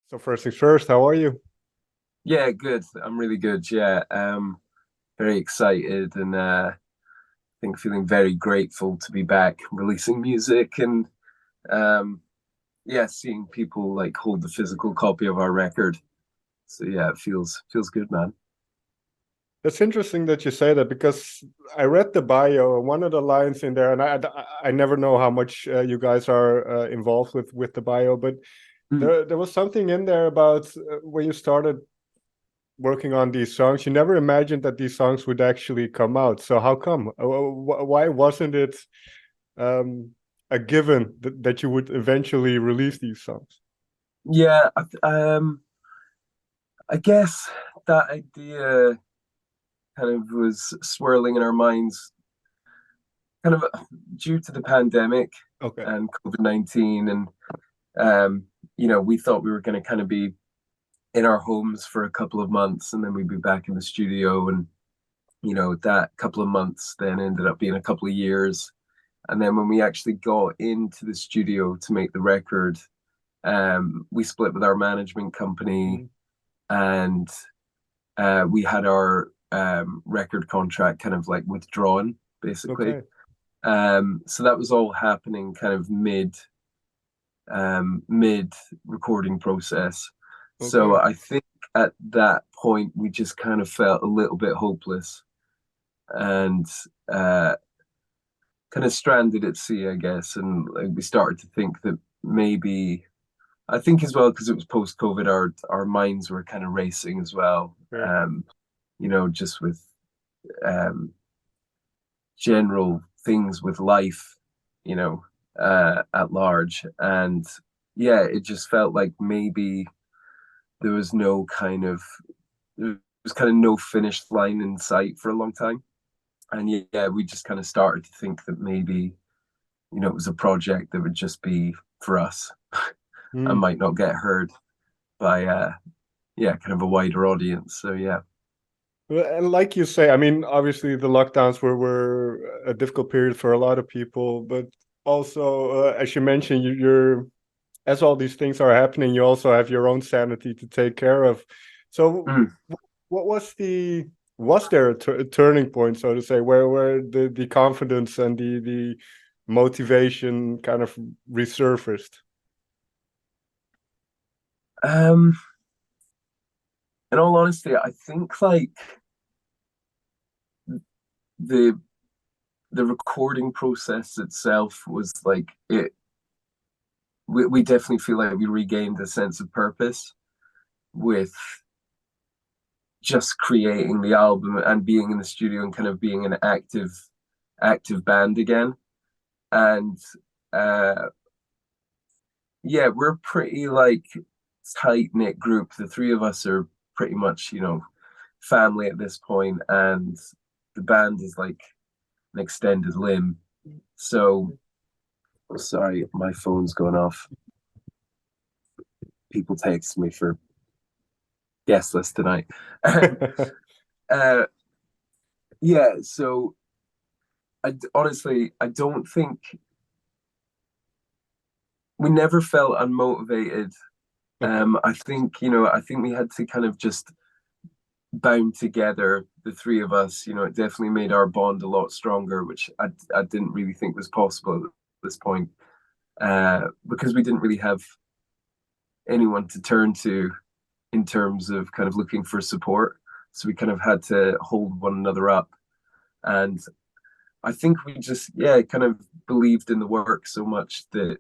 So first things first, how are you? Yeah, good. I'm really good. Yeah, very excited and I think feeling very grateful to be back releasing music and um, yeah, seeing people like hold the physical copy of our record. So yeah, it feels good, man. It's interesting that you say that because I read the bio, one of the lines in there, and I never know how much you guys are involved with the bio, but Mm. there was something in there about when you started working on these songs, you never imagined that these songs would actually come out. So how come? Why wasn't it um, a given that you would eventually release these songs? Yeah, I guess that idea kind of was swirling in our minds, kind of due to the pandemic Okay. and COVID-19, and um, we thought we were going to kind of be in our homes for a couple of months and then we'd be back in the studio, and that couple of months then ended up being a couple of years. And then when we actually got into the studio to make the record, we split with our management company, Mm, and we had our record contract kind of like withdrawn basically. okay. So that was all happening kind of mid recording process. So Okay. I think at that point we just kind of felt a little bit hopeless and uh, kind of stranded at sea, I guess. And like, we started to think that maybe, I think as well because it was post COVID, our minds were kind of racing as well. Sure. Just with um, general things with life, at large. And yeah, it just felt like maybe there was there was kind of no finish line in sight for a long time. And yeah, we just kind of started to think that maybe, it was a project that would just be for us and Mm. might not get heard by yeah, kind of a wider audience. So yeah. Well, and like you say, I mean, obviously the lockdowns were a difficult period for a lot of people, but also, as you mentioned, you're as all these things are happening, you also have your own sanity to take care of. So, Mm. what was was there a turning point, so to say, where the confidence and the motivation kind of resurfaced? Um, in all honesty, I think like the the recording process itself was like it we definitely feel like we regained a sense of purpose with just creating the album and being in the studio and kind of being an active band again. And uh yeah, we're pretty like tight knit group. The three of us are pretty much, family at this point, and the band is like an extended limb. So sorry, my phone's going off. People text me for guest list tonight. uh, yeah, so honestly, I don't think we never felt unmotivated. Okay. I think we had to kind of just bound together, the three of us. It definitely made our bond a lot stronger, which I didn't really think was possible at this point, because we didn't really have anyone to turn to in terms of kind of looking for support. So we kind of had to hold one another up. And I think we just, yeah, kind of believed in the work so much that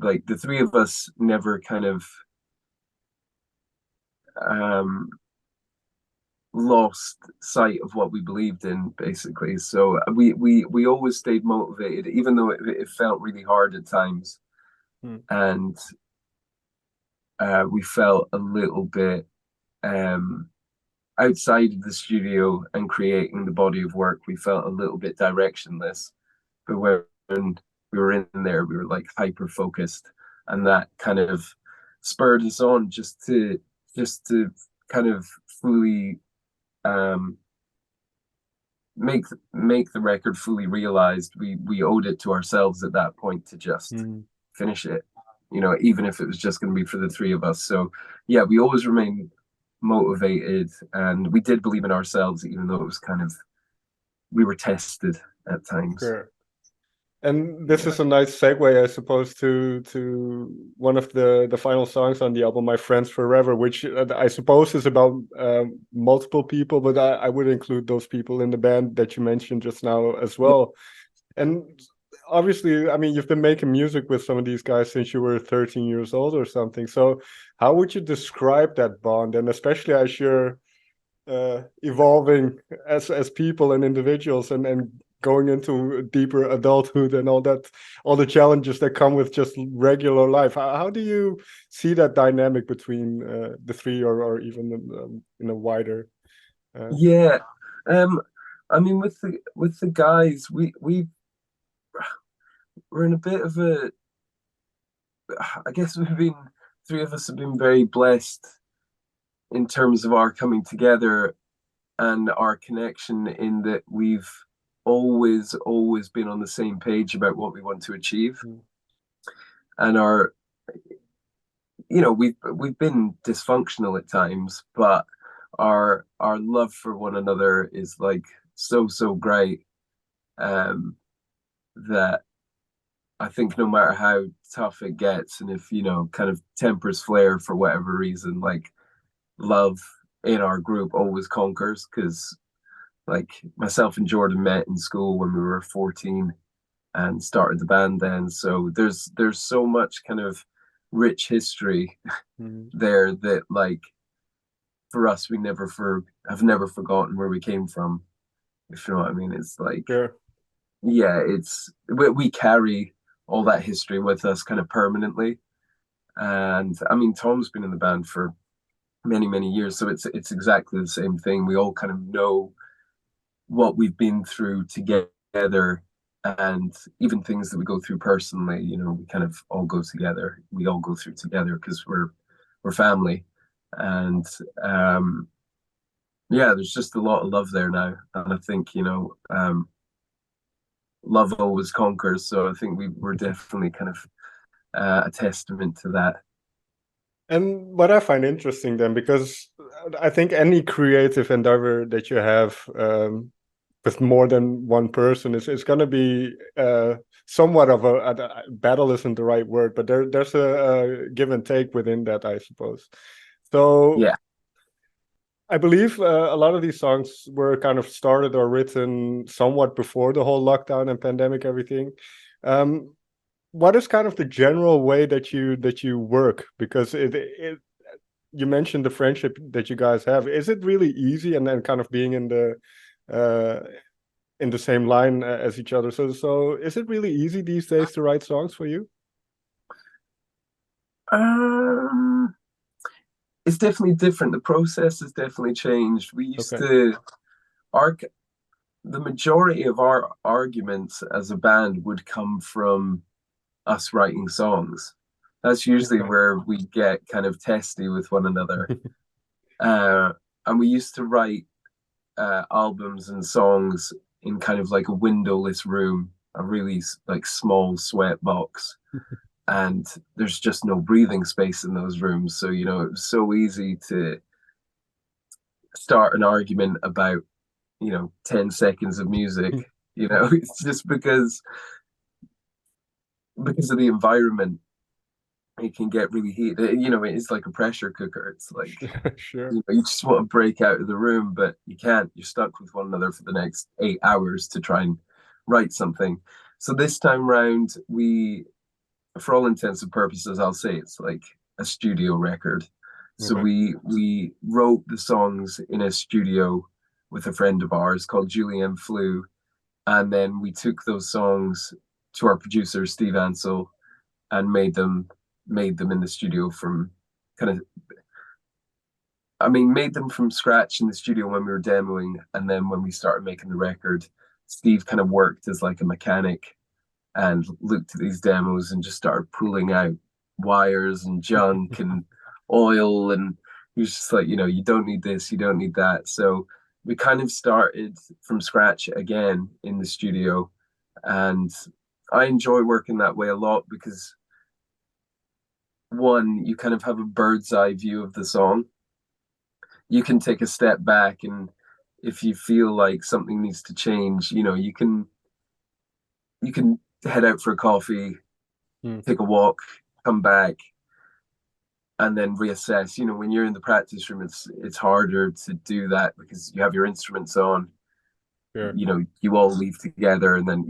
like the three of us never kind of um, lost sight of what we believed in, basically. So we always stayed motivated, even though it felt really hard at times. Hmm. And we felt a little bit um, outside of the studio and creating the body of work, we felt a little bit directionless. But when we were in there, we were like hyper focused, and that kind of spurred us on just to kind of fully um, make the record fully realized. We owed it to ourselves at that point to just Hmm. finish it. you know, even if it was just going to be for the three of us. So yeah, we always remained motivated, and we did believe in ourselves, even though it was kind of, we were tested at times. Sure. And this Yeah. is a nice segue, I suppose, to one of the final songs on the album, "My Friends Forever," which I suppose is about multiple people, but I would include those people in the band that you mentioned just now as Yeah. well. And obviously, I mean, you've been making music with some of these guys since you were 13 years old or something. So how would you describe that bond? And especially as you're evolving as people and individuals, and going into deeper adulthood and all that, all the challenges that come with just regular life. How do you see that dynamic between the three, or even in a wider Yeah. I mean, with the guys, we're in a bit of a, I guess we've been, three of us have been very blessed in terms of our coming together and our connection, in that we've always been on the same page about what we want to achieve. And our, you know, we've been dysfunctional at times, but our love for one another is like so great, that I think no matter how tough it gets, and if, you know, kind of tempers flare for whatever reason, like, love in our group always conquers. Because like, myself and Jordan met in school when we were 14 and started the band then. So there's so much kind of rich history there, that like, for us, we have never forgotten where we came from, if you know what I mean. It's like, Sure. yeah, we carry all that history with us kind of permanently. And I mean, Tom's been in the band for many years, so it's exactly the same thing. We all kind of know what we've been through together, and even things that we go through personally, you know, we kind of all go together. We all go through together because we're family. And yeah, there's just a lot of love there now. And I think, you know, love always conquers. So I think we're definitely kind of a testament to that. And what I find interesting then, because I think any creative endeavor that you have with more than one person is going to be somewhat of a battle isn't the right word, but there's a give and take within that, I suppose. So Yeah. I believe a lot of these songs were kind of started or written somewhat before the whole lockdown and pandemic, everything. Um, what is kind of the general way that you work? Because you mentioned the friendship that you guys have. Is it really easy, and then kind of being uh, in the same line as each other? So is it really easy these days to write songs for you? Um, it's definitely different. The process has definitely changed. We used Okay. to arc The majority of our arguments as a band would come from us writing songs. That's usually Okay. where we get kind of testy with one another. Uh, and we used to write albums and songs in kind of like a windowless room, a really like small sweat box. And there's just no breathing space in those rooms. So, you know, it was so easy to start an argument about, you know, 10 seconds of music. You know, it's just because of the environment, it can get really heated. You know, it's like a pressure cooker. It's like, Sure. you know, you just want to break out of the room, but you can't. You're stuck with one another for the next 8 hours to try and write something. So this time round, for all intents and purposes, I'll say it's like a studio record. So Okay. we wrote the songs in a studio with a friend of ours called Julianne Flew, and then we took those songs to our producer Steve Ansell and made them in the studio from kind of, I mean, made them from scratch in the studio when we were demoing. And then when we started making the record, Steve kind of worked as like a mechanic and looked at these demos and just started pulling out wires and junk and oil. And he was just like, you know, you don't need this, you don't need that. So we kind of started from scratch again in the studio. And I enjoy working that way a lot, because one, you kind of have a bird's eye view of the song. You can take a step back, and if you feel like something needs to change, you can head out for a coffee, Mm. take a walk, come back, and then reassess. When you're in the practice room, it's harder to do that because you have your instruments on. Sure. You all leave together, and then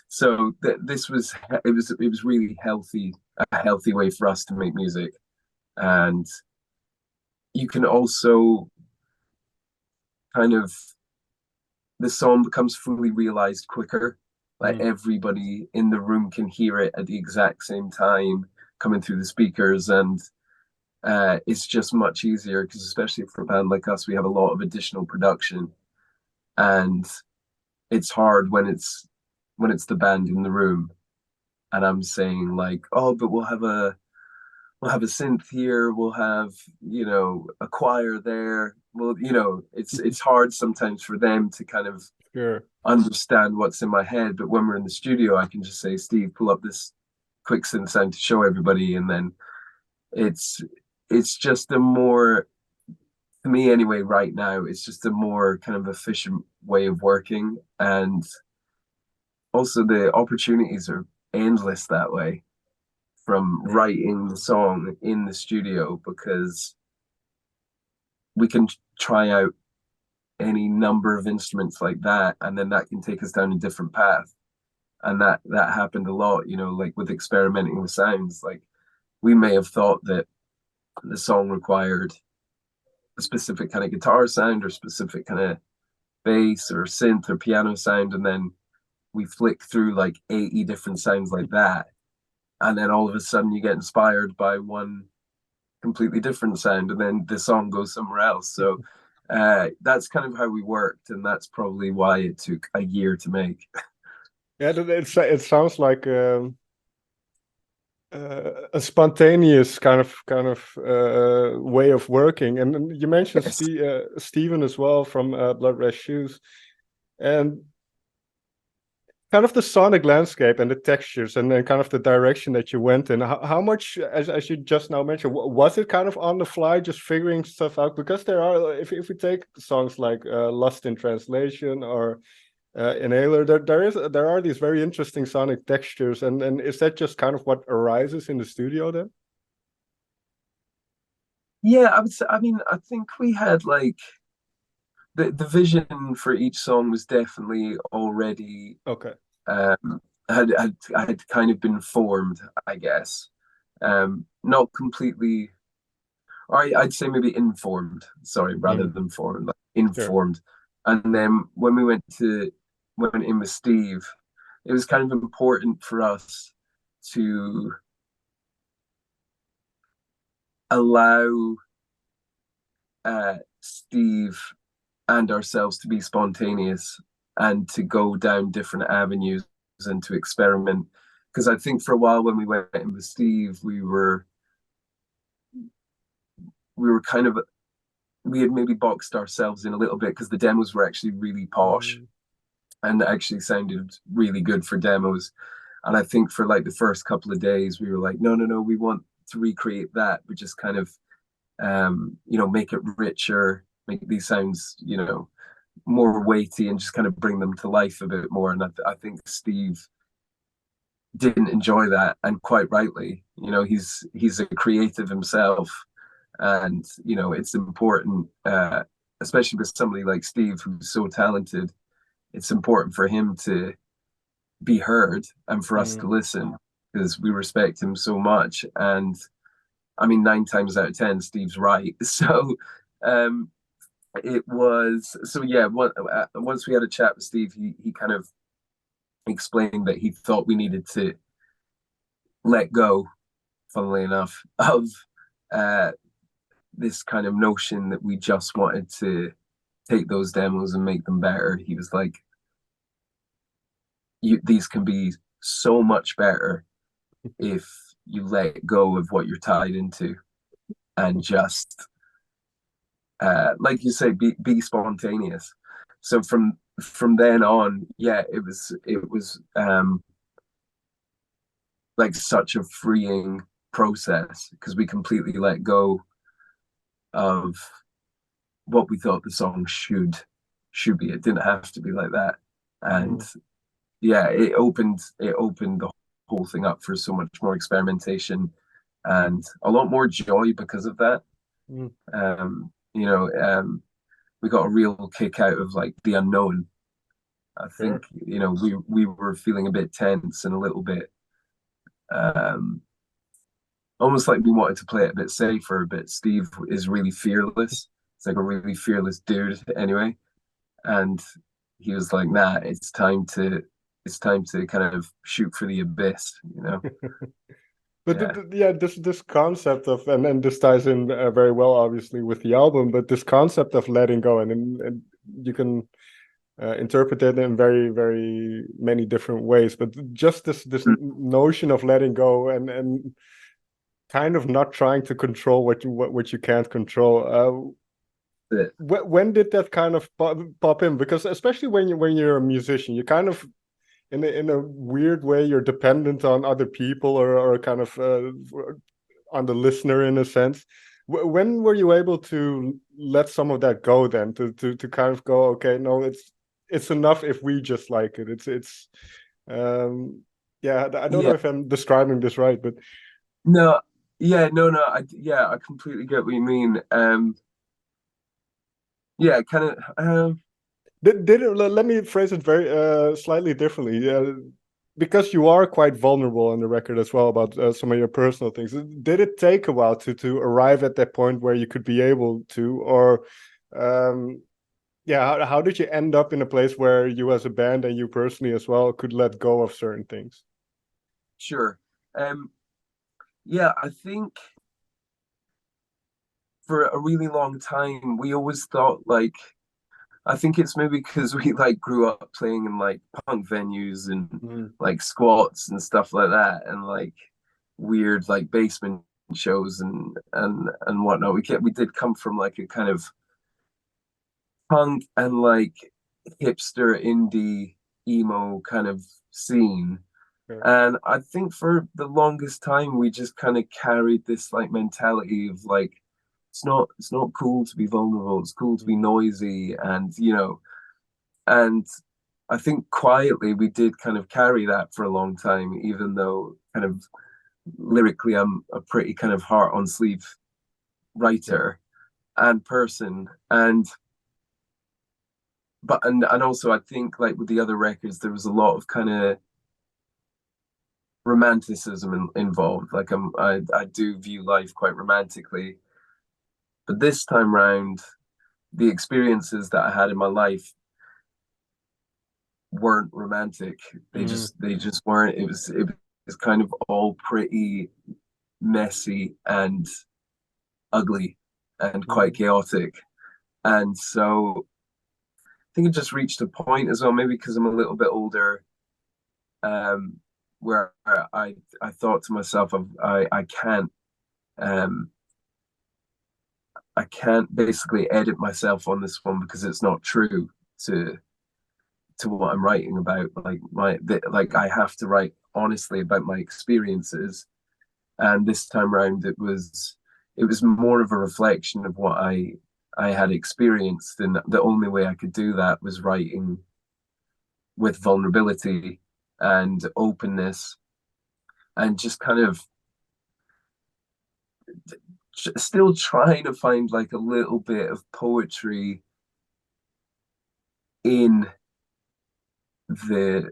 So this was it was really healthy, a healthy way for us to make music, and you can also kind of the song becomes fully realized quicker. Like Mm. everybody in the room can hear it at the exact same time coming through the speakers, and it's just much easier because especially for a band like us, we have a lot of additional production, and it's hard when it's the band in the room, and I'm saying like, oh, but we'll have a synth here, we'll have a choir there. Well, it's hard sometimes for them to kind of Sure. understand what's in my head. But when we're in the studio, I can just say, Steve, pull up this quick synth sound to show everybody, and then it's it's just a more, to me anyway, right now, it's just a more kind of efficient way of working, and also the opportunities are endless that way from Sure. writing the song in the studio, because we can try out any number of instruments like that, and then that can take us down a different path. And that happened a lot, like with experimenting with sounds. Like we may have thought that the song required a specific kind of guitar sound or specific kind of bass or synth or piano sound, and then we flick through like 80 different sounds like that, and then all of a sudden you get inspired by one completely different sound, and then the song goes somewhere else. So that's kind of how we worked, and that's probably why it took a year to make. Yeah, it sounds like a spontaneous kind of way of working. And you mentioned Yes. Steven as well from Blood Red Shoes, and kind of the sonic landscape and the textures and then kind of the direction that you went in. How much, as you just now mentioned, was it kind of on the fly, just figuring stuff out? Because there are, if we take songs like Lost in Translation or Inhaler, there are these very interesting sonic textures, and is that just kind of what arises in the studio then? Yeah, I would say, I mean, I think we had like the vision for each song was definitely already Okay, um had kind of been formed, I guess. Not completely, or I'd say maybe informed, sorry, rather mm, than formed, like sure. informed. And then when we went in with Steve, it was kind of important for us to allow Steve and ourselves to be spontaneous and to go down different avenues and to experiment. Because I think for a while when we went in with Steve, we were kind of, we had maybe boxed ourselves in a little bit because the demos were actually really posh Mm, and actually sounded really good for demos. And I think for like the first couple of days, we were like, no, no, no, we want to recreate that, but just kind of, make it richer, make these sounds, more weighty, and just kind of bring them to life a bit more. And I think Steve didn't enjoy that, and quite rightly. He's a creative himself, and it's important, especially with somebody like Steve who's so talented. It's important for him to be heard and for us to mm, listen because we respect him so much. And I mean, 9 times out of 10, Steve's right. So um, it was so yeah. Once we had a chat with Steve, he kind of explained that he thought we needed to let go, funnily enough, of uh, this kind of notion that we just wanted to take those demos and make them better. He was like, these can be so much better if you let go of what you're tied into and just, like you say, be spontaneous. So from then on, yeah, it was like such a freeing process, because we completely let go of what we thought the song should be. It didn't have to be like that. And yeah, it opened the whole thing up for so much more experimentation and a lot more joy because of that. Mm. You know, we got a real kick out of like the unknown. I think, Sure. you know, we were feeling a bit tense and a little bit um almost like we wanted to play it a bit safer, but Steve is really fearless. It's like a really fearless dude anyway. And he was like, nah, it's time to kind of shoot for the abyss, you know? But Yeah. yeah, this concept of, and this ties in very well, obviously, with the album. But this concept of letting go, and you can interpret it in very, very many different ways. But just this notion of letting go, and kind of not trying to control what you can't control. When did that kind of pop in? Because especially when you're a musician, you kind of, in a weird way, you're dependent on other people, or kind of on the listener, in a sense. When were you able to let some of that go then, to kind of go, okay, no, it's enough if we just like it. It's yeah, I don't know Yeah. if I'm describing this right, but No, yeah, no, I completely get what you mean. Yeah, kind of did it, let me phrase it very slightly differently. Because you are quite vulnerable on the record as well about some of your personal things. Did it take a while to arrive at that point where you could be able to, or yeah, how did you end up in a place where you as a band and you personally as well could let go of certain things? sure. Um, yeah, I think for a really long time we always thought like I think it's maybe because we like grew up playing in like punk venues and Mm. like squats and stuff like that, and like weird like basement shows and whatnot. We did come from like a kind of punk and like hipster indie emo kind of scene. Sure. And I think for the longest time we just kind of carried this like mentality of like it's not cool to be vulnerable, it's cool to be noisy, and you know, and I think quietly we did kind of carry that for a long time, even though kind of lyrically I'm a pretty kind of heart on sleeve Sure. writer and person. And also I think like with the other records there was a lot of kind of romanticism involved. Like I do view life quite romantically, but this time round the experiences that I had in my life weren't romantic. They Mm. just weren't. It was kind of all pretty messy and ugly and quite Mm. chaotic. And so I think it just reached a point as well, maybe because I'm a little bit older, um, where I thought to myself, um, I can't basically edit myself on this one because it's not true to to what I'm writing about. Like I have to write honestly about my experiences. And this time around, it was more of a reflection of what I had experienced, and the only way I could do that was writing with vulnerability and openness, and just kind of still trying to find like a little bit of poetry in the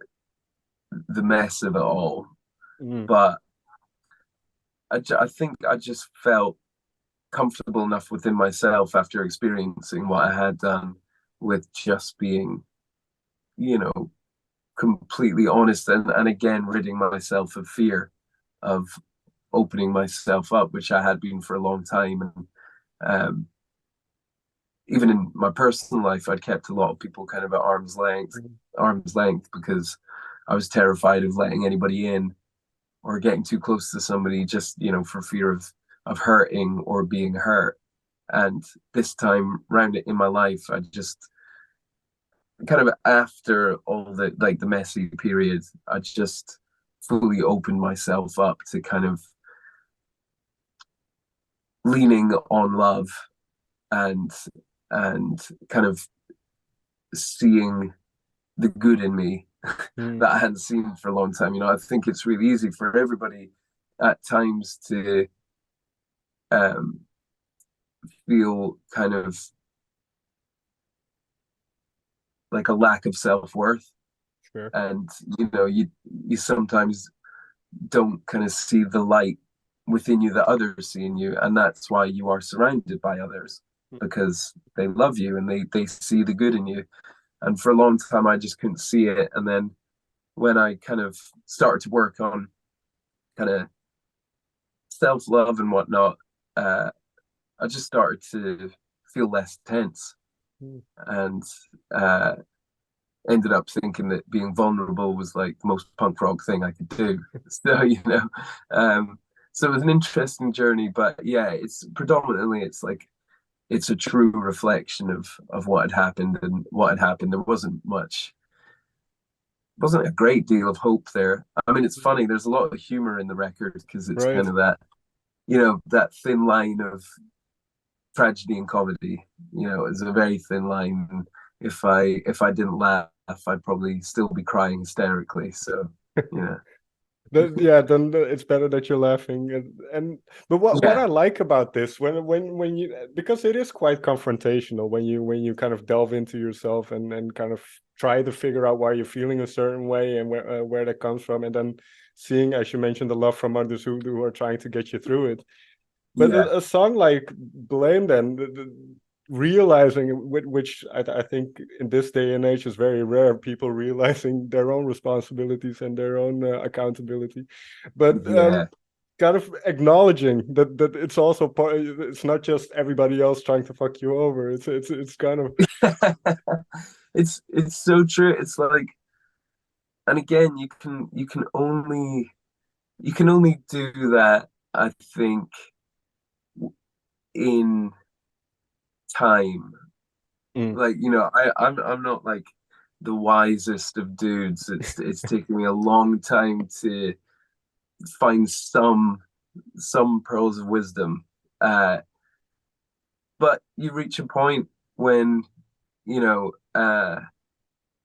the mess of it all. Mm. But I think I just felt comfortable enough within myself after experiencing what I had done with just being, you know, completely honest, and again ridding myself of fear of opening myself up, which I had been for a long time. And um, even in my personal life, I'd kept a lot of people kind of at Mm. arm's length, because I was terrified of letting anybody in or getting too close to somebody, just for fear of hurting or being hurt. And this time round it in my life, I just kind of, after all the like the messy period, I just fully opened myself up to kind of leaning on love and kind of seeing the good in me Mm, that I hadn't seen for a long time. I think it's really easy for everybody at times to um, feel kind of like a lack of self-worth, sure. and you sometimes don't kind of see the light within you that others see in you, and that's why you are surrounded by others, because they love you and they see the good in you. And for a long time I just couldn't see it, and then when I kind of started to work on kind of self-love and whatnot, I just started to feel less tense, Mm. and uh, ended up thinking that being vulnerable was like the most punk rock thing I could do. So, um, so it was an interesting journey, but yeah, it's predominantly, it's a true reflection of what had happened, and what had happened. There wasn't a great deal of hope there. I mean, it's funny. There's a lot of humor in the record because it's kind Right. of that, that thin line of tragedy and comedy. It's a very thin line. And if I didn't laugh, I'd probably still be crying hysterically. So, yeah, Yeah, then it's better that you're laughing. And but what yeah, I like about this, when you, because it is quite confrontational when you kind of delve into yourself and kind of try to figure out why you're feeling a certain way and where that comes from, and then seeing, as you mentioned, the love from others who are trying to get you through it. But yeah, a song like Blame, then realizing, which I think in this day and age is very rare, people realizing their own responsibilities and their own accountability, but yeah. kind of acknowledging that it's also part. It's not just everybody else trying to fuck you over. It's kind of It's so true. It's like, and again, you can only do that, I think, in time. mm, Like, I'm not like the wisest of dudes. It's taken me a long time to find some pearls of wisdom. But you reach a point when, you know,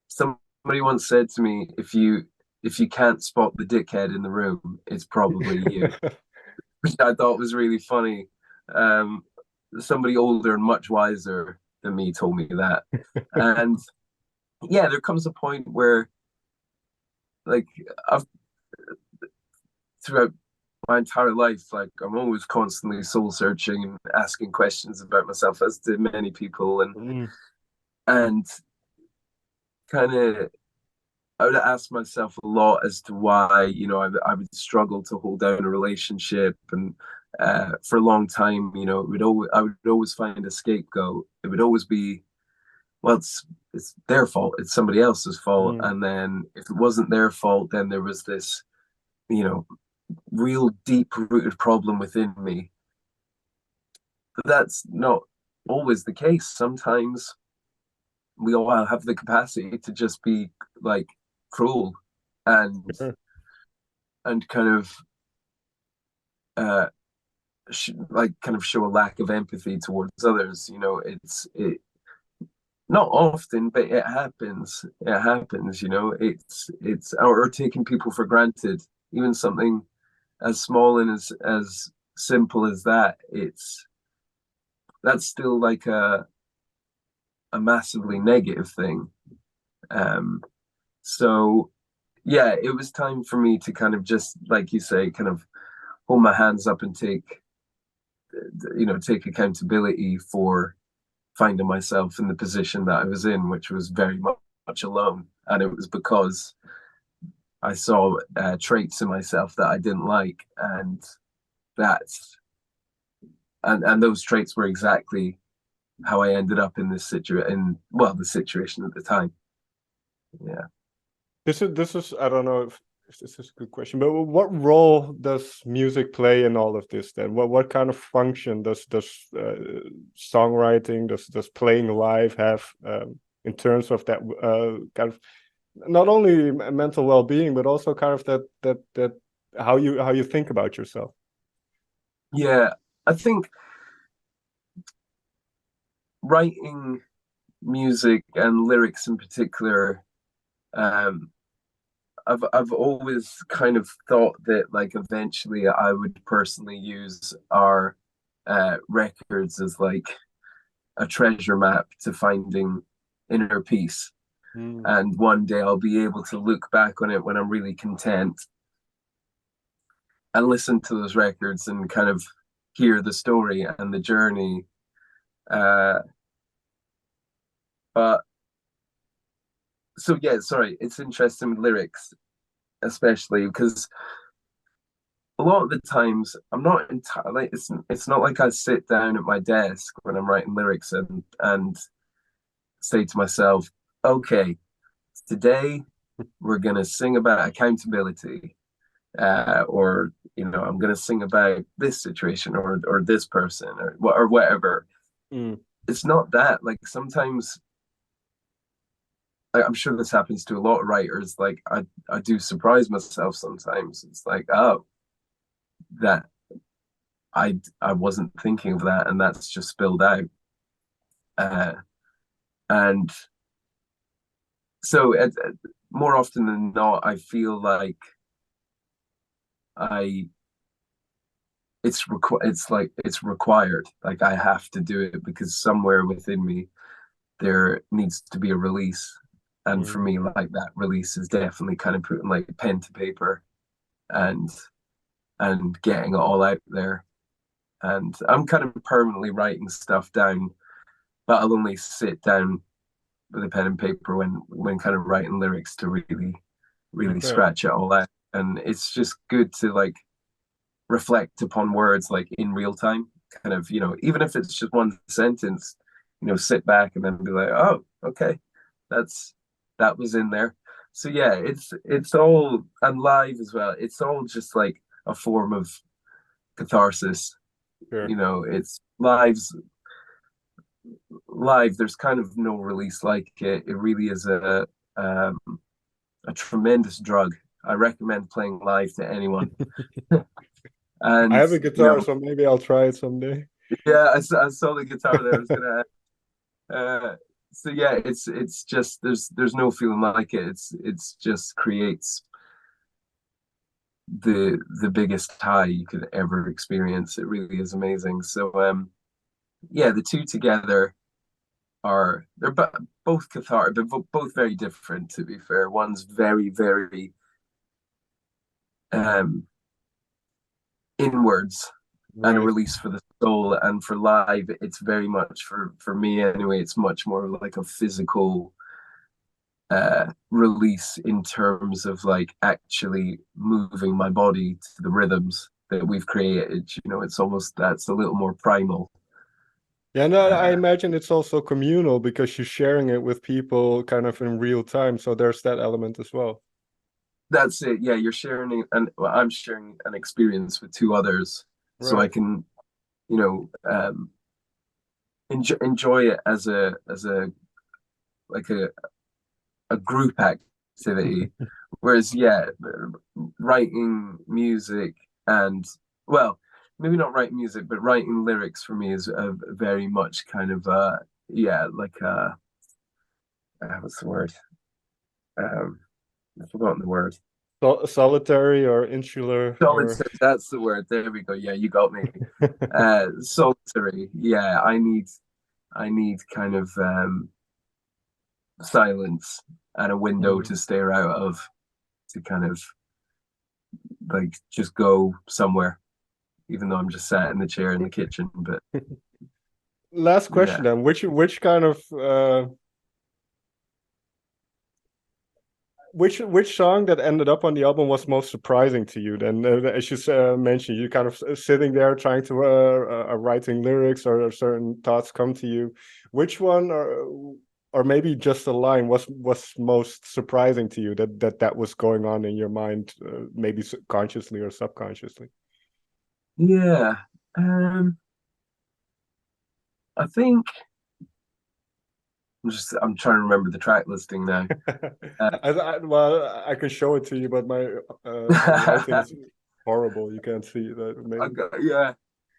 somebody once said to me, if you can't spot the dickhead in the room, it's probably you, which I thought was really funny. Um, Somebody older and much wiser than me told me that. And yeah, there comes a point where, like, I've throughout my entire life, like, I'm always constantly soul searching and asking questions about myself, as do many people, and mm, and kind of, I would ask myself a lot as to why, I would struggle to hold down a relationship, and for a long time, I would always find a scapegoat. It would always be, well, it's their fault. It's somebody else's fault. mm, And then if it wasn't their fault, then there was this, you know, real deep rooted problem within me. But that's not always the case. Sometimes we all have the capacity to just be like cruel, and sure. kind of uh like kind of show a lack of empathy towards others. It not often, but it happens. It's or taking people for granted. Even something as small and as simple as that, that's still like a massively negative thing. um so yeah, it was time for me to kind of, just like you say, kind of hold my hands up and take accountability for finding myself in the position that I was in, which was very much alone. And it was because I saw traits in myself that I didn't like, and that's and those traits were exactly how I ended up in this situation. Well, the situation at the time. Yeah. This is I don't know if this is a good question, but what role does music play in all of this then? What kind of function does songwriting, does playing live have in terms of that kind of not only mental well-being, but also kind of that how you think about yourself? Yeah. I think writing music and lyrics in particular, I've always kind of thought that like eventually I would personally use our records as like a treasure map to finding inner peace. And one day I'll be able to look back on it when I'm really content and listen to those records and kind of hear the story and the journey. But so yeah, sorry, it's interesting with lyrics, especially because a lot of the times I'm not entirely. It's not like I sit down at my desk when I'm writing lyrics and say to myself, okay, today we're gonna sing about accountability, or I'm gonna sing about this situation or this person or whatever. It's not that. Like sometimes I'm sure this happens to a lot of writers. Like I do surprise myself sometimes. It's like, oh, that I wasn't thinking of that, and that's just spilled out. And so more often than not, I feel like it's required. Like I have to do it because somewhere within me there needs to be a release. And for me, like that release is definitely kind of putting like pen to paper and getting it all out there. And I'm kind of permanently writing stuff down, but I'll only sit down with a pen and paper when kind of writing lyrics to really scratch it all out. And it's just good to like reflect upon words like in real time, kind of, even if it's just one sentence, sit back and then be like, oh, okay, that was in there. So yeah, it's all, and live as well, it's all just like a form of catharsis. Sure. It's live, there's kind of no release like it. It really is a tremendous drug. I recommend playing live to anyone. I And have a guitar, so maybe I'll try it someday. yeah, I saw the guitar there. I was gonna so yeah, it's just there's no feeling like it. It's just creates the biggest high you could ever experience. It really is amazing. So yeah, the two together they're both cathartic, but both very different, to be fair. One's very, very inwards and a release for the soul, and for live it's very much, for me anyway, it's much more like a physical release in terms of like actually moving my body to the rhythms that we've created. It's almost, that's a little more primal. Yeah, no, I imagine it's also communal because you're sharing it with people kind of in real time. So there's that element as well. That's it. Yeah, you're sharing, and well, I'm sharing an experience with two others, so I can, enjoy it as a like a group activity. Whereas, yeah, writing music and, well, maybe not writing music, but writing lyrics for me is a very much kind of yeah, like what's the word? I've forgotten the word. Solitary or insular or Solitary, that's the word. There we go. Yeah, you got me. Solitary. Yeah, I need kind of silence and a window to stare out of, to kind of like just go somewhere, even though I'm just sat in the chair in the kitchen. But last question then, which kind of which song that ended up on the album was most surprising to you? Then, as you mentioned, you kind of sitting there trying to writing lyrics, or certain thoughts come to you. Which one, or maybe just a line, was most surprising to you that was going on in your mind, maybe consciously or subconsciously? Yeah, I think I'm trying to remember the track listing now. Well, I can show it to you, but my writing is horrible. You can't see that. Maybe. Yeah,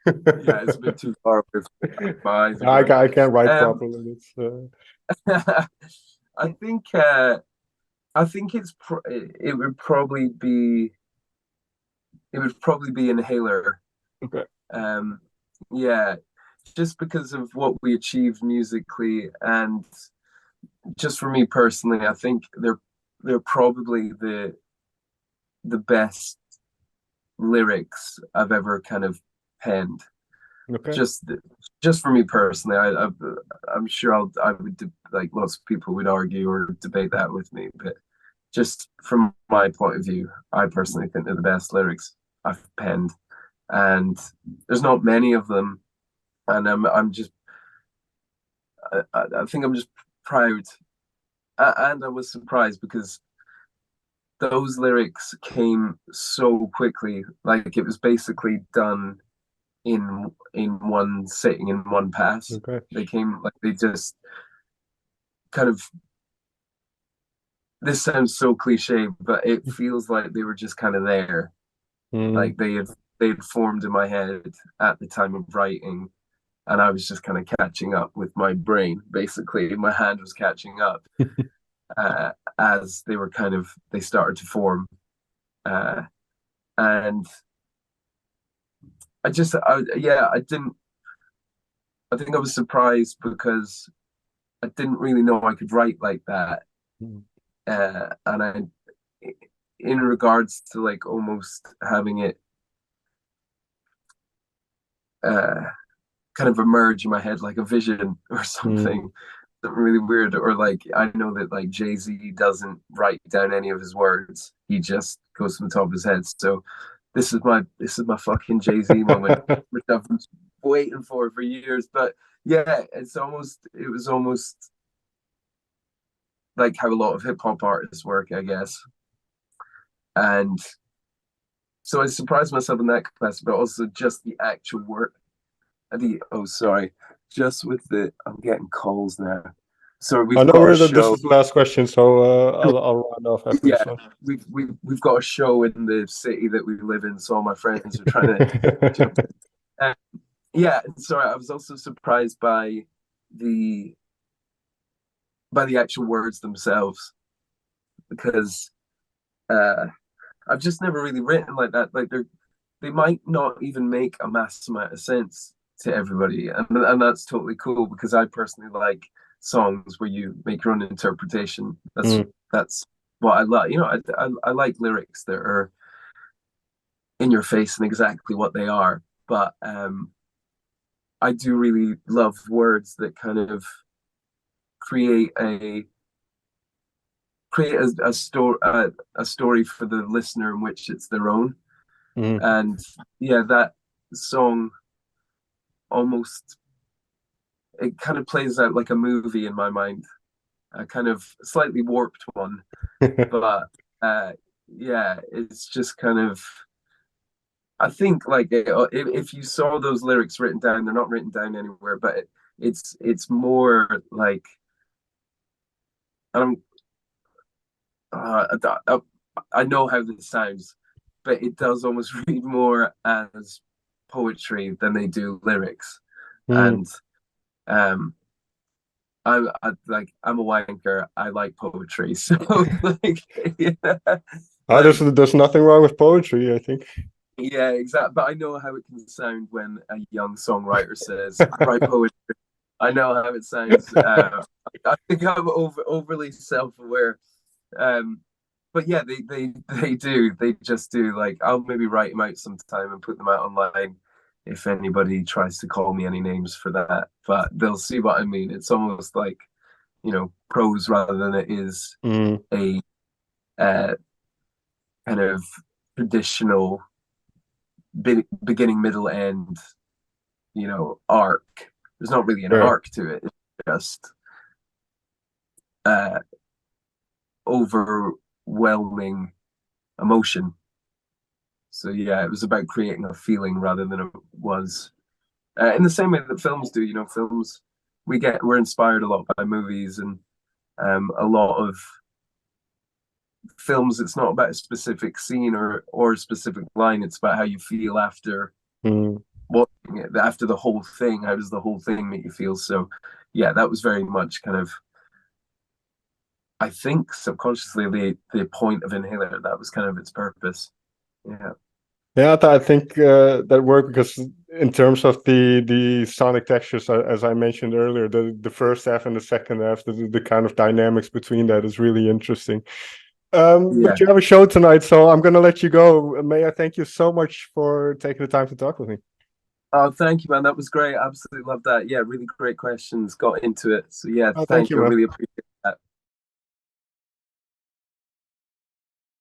Yeah, it's a bit too far away from my eyes are I can't write going. properly. It's I think I think it would probably be Inhaler. okay. Um, yeah, just because of what we achieved musically, and just for me personally, I think they're probably the best lyrics I've ever kind of penned. Okay. Just just for me personally, I'm sure I would like lots of people would argue or debate that with me, but just from my point of view, I personally think they're the best lyrics I've penned, and there's not many of them, and I'm just I think I'm just proud, and I was surprised because those lyrics came so quickly, like it was basically done in one sitting, in one pass. Okay. They came like they just kind of, this sounds so cliche, but it feels like they were just kind of there. Mm. Like they had formed in my head at the time of writing, and I was just kind of catching up with my brain. Basically, my hand was catching up as they started to form, uh, and I didn't. I think I was surprised because I didn't really know I could write like that, Mm. and in regards to like almost having it uh, kind of emerge in my head like a vision or Mm. something really weird. Or like I know that like Jay-Z doesn't write down any of his words; he just goes from the top of his head. So this is my fucking Jay-Z moment, which I've been waiting for years. But yeah, it was almost like how a lot of hip hop artists work, I guess. And so I surprised myself in that capacity, but also just the actual work. Sorry, just with the, I'm getting calls now. So I we've know got a this show. is the last question, so I'll round off after Yeah, this one. we've got a show in the city that we live in. So all my friends are trying to jump in. Yeah, sorry. I was also surprised the by the actual words themselves, because uh, I've just never really written like that. Like they might not even make a mass amount of sense to everybody, and that's totally cool because I personally like songs where you make your own interpretation. Mm. That's what I like. You know, I like lyrics that are in your face and exactly what they are. But I do really love words that kind of create a story for the listener in which it's their own. Mm. And yeah, that song almost, it kind of plays out like a movie in my mind, a kind of slightly warped one, but yeah, it's just kind of, I think like if you saw those lyrics written down, they're not written down anywhere, but it's more like, I'm uh, I, I know how this sounds, but it does almost read more as poetry than they do lyrics. Mm. And um I'm a wanker. I like poetry, so like yeah, like There's nothing wrong with poetry, I think. yeah, exactly. But I know how it can sound when a young songwriter says, "I write poetry." I know how it sounds. I think I'm overly self-aware. Um, but yeah, they do. They just do. Like I'll maybe write them out sometime and put them out online if anybody tries to call me any names for that. But they'll see what I mean. It's almost like, prose rather than it is Mm. a uh, kind of traditional beginning, middle, end, arc. There's not really an Sure. arc to it. It's just uh, overwhelming emotion. So yeah, it was about creating a feeling rather than it was in the same way that films do. Films, we're inspired a lot by movies, and a lot of films, it's not about a specific scene or a specific line. It's about how you feel after Mm. watching after the whole thing, how does the whole thing make you feel? So yeah, that was very much kind of, I think subconsciously the point of Inhaler. That was kind of its purpose. Yeah. Yeah, I think that worked because in terms of the sonic textures, as I mentioned earlier, the first half and the second half, the kind of dynamics between that is really interesting. But you have a show tonight, so I'm going to let you go. May I thank you so much for taking the time to talk with me. Oh, thank you, man. That was great. Absolutely love that. Yeah, really great questions. Got into it. So yeah, Oh, thank thank you, you. I man. really appreciate